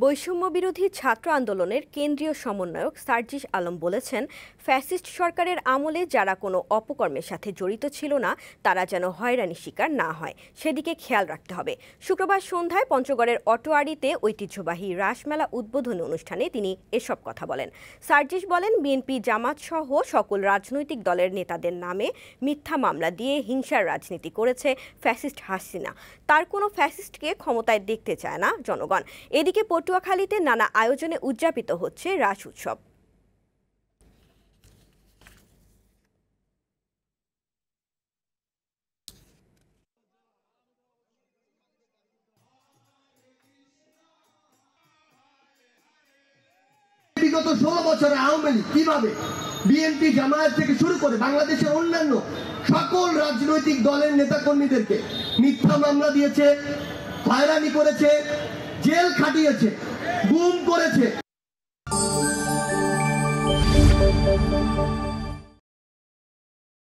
বৈষম্য বিরোধী ছাত্র আন্দোলনের কেন্দ্রীয় সমন্বয়ক সার্জিস আলম বলেছেন, ফ্যাসিস্ট সরকারের আমলে যারা কোনো অপকর্মের সাথে জড়িত ছিল না তারা যেন হয়রানির শিকার না হয় সেদিকে খেয়াল রাখতে হবে। শুক্রবার সন্ধ্যায় পঞ্চগড়ের অটোয়ারিতে ঐতিহ্যবাহী রাসমেলা উদ্বোধনী অনুষ্ঠানে তিনি এসব কথা বলেন। সার্জিস বলেন, বিএনপি জামাত সহ সকল রাজনৈতিক দলের নেতাদের নামে মিথ্যা মামলা দিয়ে হিংসার রাজনীতি করেছে ফ্যাসিস্ট হাসিনা। তার কোনো ফ্যাসিস্টকে ক্ষমতায় দেখতে চায় না জনগণ। এদিকে পটুয়াখালীতে নানা আয়োজনে উদযাপিত হচ্ছে রাস উৎসব। বিগত 16 বছরে আওয়ামী লীগ কিভাবে বিএনপি জামায়াত থেকে শুরু করে বাংলাদেশের অন্যান্য সকল রাজনৈতিক দলের নেতাকর্মীদেরকে মিথ্যা মামলা দিয়েছে, হয়রানি করেছে, জেল খাটিয়েছে, গুম করেছে।